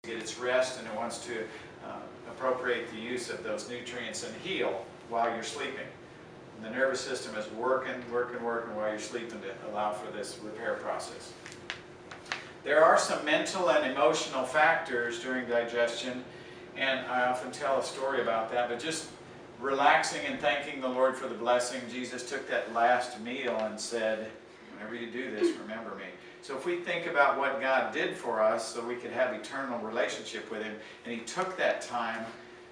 get its rest, and it wants to appropriate the use of those nutrients and heal while you're sleeping. And the nervous system is working while you're sleeping to allow for this repair process. There are some mental and emotional factors during digestion, and I often tell a story about that, but just relaxing and thanking the Lord for the blessing. Jesus took that last meal and said, whenever you do this, remember me. So if we think about what God did for us so we could have eternal relationship with Him, and He took that time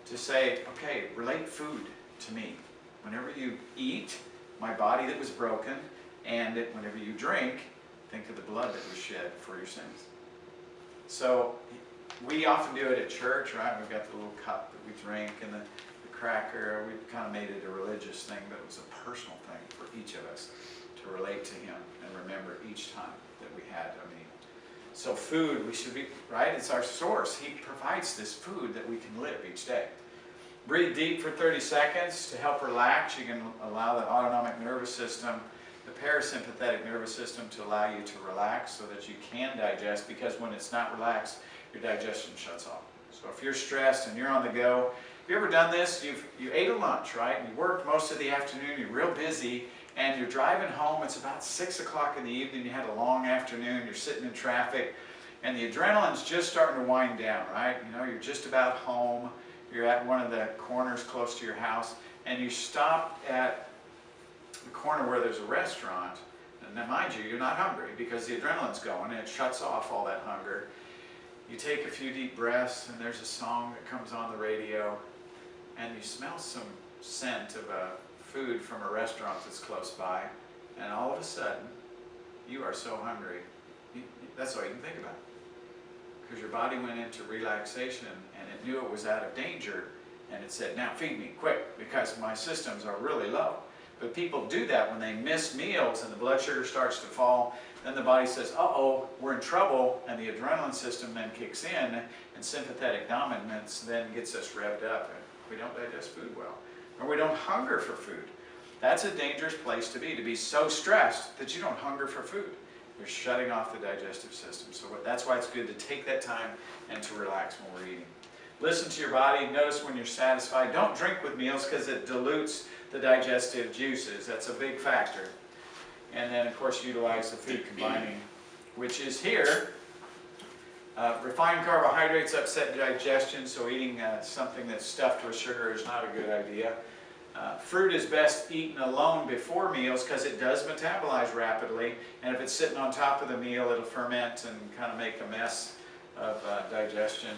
to say, okay, relate food to me. Whenever you eat, my body that was broken, and whenever you drink, think of the blood that was shed for your sins. So we often do it at church, right? We've got the little cup that we drink and the cracker. We've kind of made it a religious thing, but it was a personal thing for each of us to relate to Him and remember each time that we had a meal. So food, we should be, right? It's our source. He provides this food that we can live each day. Breathe deep for 30 seconds to help relax. You can allow the autonomic nervous system, the parasympathetic nervous system, to allow you to relax so that you can digest, because when it's not relaxed, your digestion shuts off. So if you're stressed and you're on the go, have you ever done this? You ate a lunch, right? You worked most of the afternoon, you're real busy, and you're driving home. It's about 6 o'clock in the evening, you had a long afternoon, you're sitting in traffic, and the adrenaline's just starting to wind down, right? You know, you're just about home, you're at one of the corners close to your house, and you stop at the corner where there's a restaurant, and then mind you, you're not hungry because the adrenaline's going and it shuts off all that hunger. You take a few deep breaths, and there's a song that comes on the radio, and you smell some scent of a food from a restaurant that's close by, and all of a sudden, you are so hungry. That's all you can think about. Because your body went into relaxation, and it knew it was out of danger, and it said, now feed me, quick, because my systems are really low. But people do that when they miss meals and the blood sugar starts to fall. Then the body says, uh-oh, we're in trouble, and the adrenaline system then kicks in, and sympathetic dominance then gets us revved up, and we don't digest food well, or we don't hunger for food. That's a dangerous place to be so stressed that you don't hunger for food. You're shutting off the digestive system. So that's why it's good to take that time and to relax when we're eating. Listen to your body. Notice when you're satisfied. Don't drink with meals because it dilutes the digestive juices. That's a big factor. And then, of course, utilize the food combining, which is here. Refined carbohydrates upset digestion, so eating something that's stuffed with sugar is not a good idea. Fruit is best eaten alone before meals because it does metabolize rapidly, and if it's sitting on top of the meal, it'll ferment and kind of make a mess of digestion.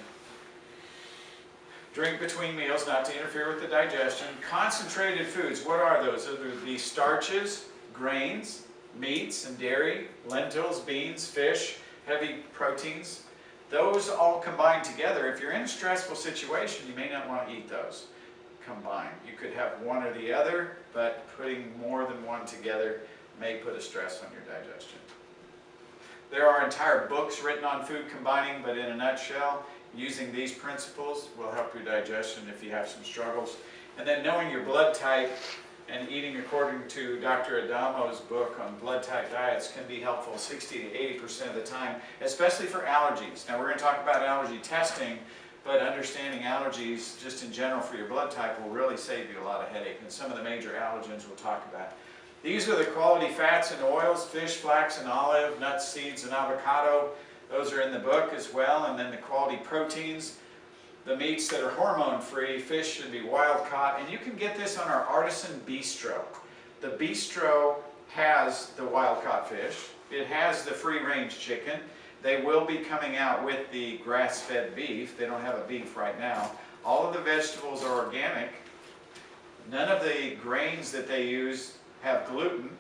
Drink between meals, not to interfere with the digestion. Concentrated foods, what are those? Those would be starches, grains, meats and dairy, lentils, beans, fish, heavy proteins. Those all combined together. If you're in a stressful situation, you may not want to eat those combined. You could have one or the other, but putting more than one together may put a stress on your digestion. There are entire books written on food combining, but in a nutshell, using these principles will help your digestion if you have some struggles. And then knowing your blood type and eating according to Dr. Adamo's book on blood type diets can be helpful 60 to 80% of the time, especially for allergies. Now we're going to talk about allergy testing, but understanding allergies just in general for your blood type will really save you a lot of headache, and some of the major allergens we'll talk about. These are the quality fats and oils: fish, flax, and olive, nuts, seeds, and avocado. Those are in the book as well. And then the quality proteins, the meats that are hormone-free. Fish should be wild-caught, and you can get this on our Artisan Bistro. The Bistro has the wild-caught fish. It has the free-range chicken. They will be coming out with the grass-fed beef. They don't have a beef right now. All of the vegetables are organic. None of the grains that they use have gluten,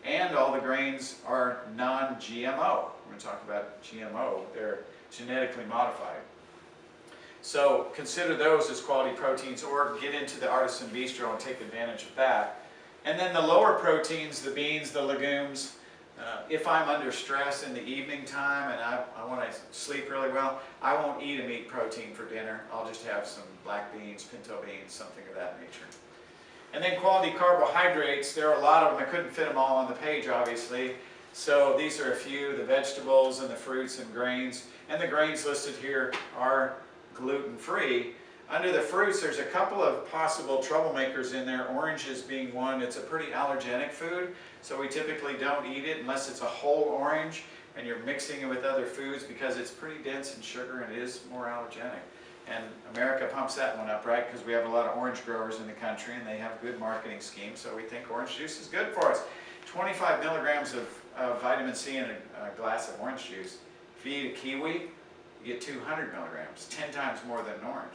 and all the grains are non-GMO. We're going to talk about GMO. They're genetically modified. So consider those as quality proteins, or get into the Artisan Bistro and take advantage of that. And then the lower proteins, the beans, the legumes. If I'm under stress in the evening time and I want to sleep really well, I won't eat a meat protein for dinner. I'll just have some black beans, pinto beans, something of that nature. And then quality carbohydrates, there are a lot of them. I couldn't fit them all on the page, obviously. So these are a few, the vegetables and the fruits and grains. And the grains listed here are gluten-free. Under the fruits, there's a couple of possible troublemakers in there, oranges being one. It's a pretty allergenic food, so we typically don't eat it unless it's a whole orange and you're mixing it with other foods because it's pretty dense in sugar and it is more allergenic. And America pumps that one up, right? Because we have a lot of orange growers in the country and they have a good marketing scheme, so we think orange juice is good for us. 25 milligrams of vitamin C in a glass of orange juice. If you eat a kiwi, you get 200 milligrams, 10 times more than an orange.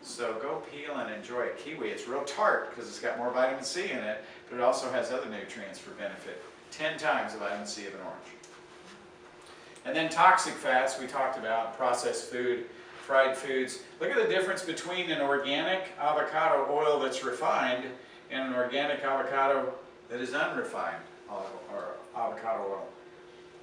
So go peel and enjoy a kiwi. It's real tart because it's got more vitamin C in it, but it also has other nutrients for benefit. 10 times the vitamin C of an orange. And then toxic fats we talked about, processed food, fried foods. Look at the difference between an organic avocado oil that's refined and an organic avocado that is unrefined or avocado oil.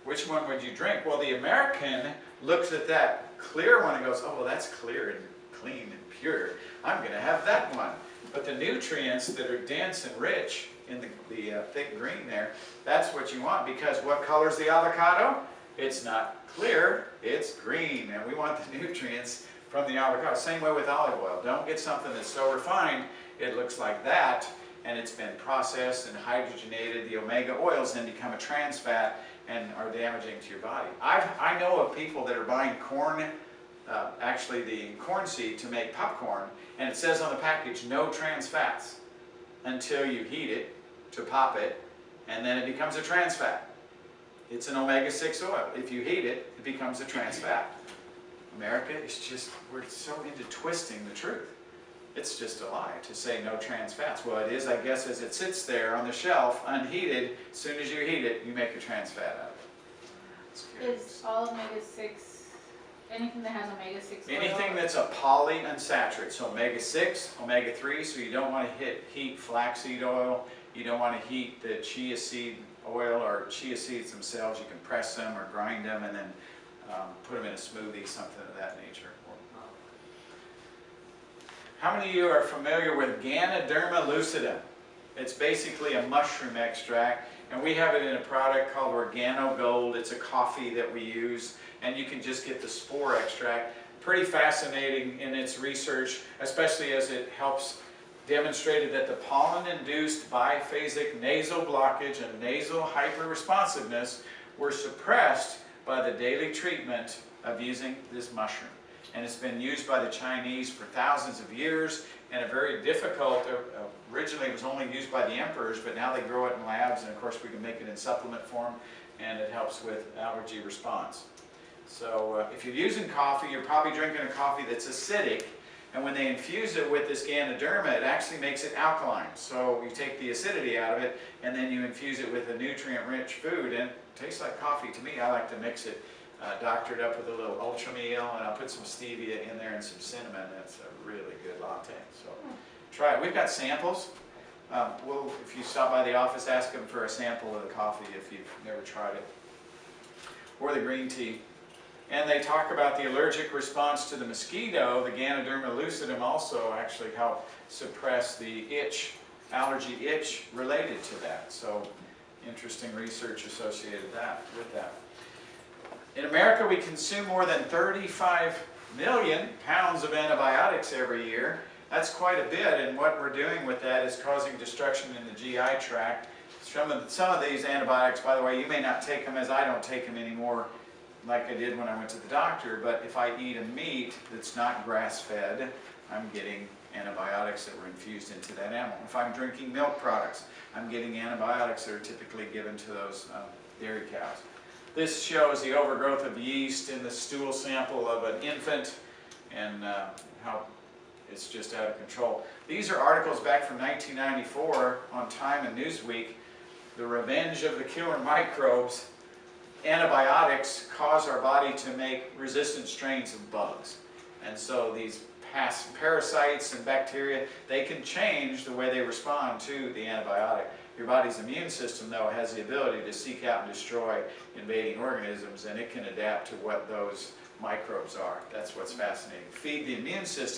Which one would you drink? Well, the American looks at that clear one and goes, oh, well, that's clear and clean and pure. I'm going to have that one. But the nutrients that are dense and rich in the thick green there, that's what you want, because what color's the avocado? It's not clear, it's green, and we want the nutrients from the avocado. Same way with olive oil. Don't get something that's so refined it looks like that, and it's been processed and hydrogenated. The omega oils then become a trans fat and are damaging to your body. I know of people that are buying corn, actually the corn seed to make popcorn, and it says on the package no trans fats until you heat it to pop it, and then it becomes a trans fat. It's an omega-6 oil. If you heat it, it becomes a trans fat. America is just, we're so into twisting the truth. It's just a lie to say no trans fats. Well, it is, I guess, as it sits there on the shelf, unheated. As soon as you heat it, you make a trans fat out of it. Is all omega-6, anything that has omega-6 oil? Anything that's a polyunsaturated, so omega-6, omega-3, so you don't want to heat flaxseed oil, you don't want to heat the chia seed oil or chia seeds themselves. You can press them or grind them and then put them in a smoothie, something of that nature. How many of you are familiar with Ganoderma lucidum? It's basically a mushroom extract, and we have it in a product called Organo Gold. It's a coffee that we use, and you can just get the spore extract. Pretty fascinating in its research, especially as it helps demonstrated that the pollen-induced biphasic nasal blockage and nasal hyperresponsiveness were suppressed by the daily treatment of using this mushroom. And it's been used by the Chinese for thousands of years, and a very difficult, originally it was only used by the emperors, but now they grow it in labs, and of course we can make it in supplement form, and it helps with allergy response. So if you're using coffee, you're probably drinking a coffee that's acidic, and when they infuse it with this Ganoderma, it actually makes it alkaline. So you take the acidity out of it, and then you infuse it with a nutrient-rich food, and it tastes like coffee to me. I like to mix it, doctor it up with a little ultra meal, and I'll put some stevia in there and some cinnamon. That's a really good latte. So try it. We've got samples. If you stop by the office, ask them for a sample of the coffee if you've never tried it, or the green tea. And they talk about the allergic response to the mosquito. The Ganoderma lucidum also actually help suppress the itch, allergy itch related to that. So interesting research associated with that. In America, we consume more than 35 million pounds of antibiotics every year. That's quite a bit, and what we're doing with that is causing destruction in the GI tract. Some of these antibiotics, by the way, you may not take them, as I don't take them anymore like I did when I went to the doctor, but if I eat a meat that's not grass-fed, I'm getting antibiotics that were infused into that animal. If I'm drinking milk products, I'm getting antibiotics that are typically given to those dairy cows. This shows the overgrowth of yeast in the stool sample of an infant and how it's just out of control. These are articles back from 1994 on Time and Newsweek. The revenge of the killer microbes. Antibiotics cause our body to make resistant strains of bugs. And so these parasites and bacteria, they can change the way they respond to the antibiotic. Your body's immune system, though, has the ability to seek out and destroy invading organisms, and it can adapt to what those microbes are. That's what's fascinating. Feed the immune system.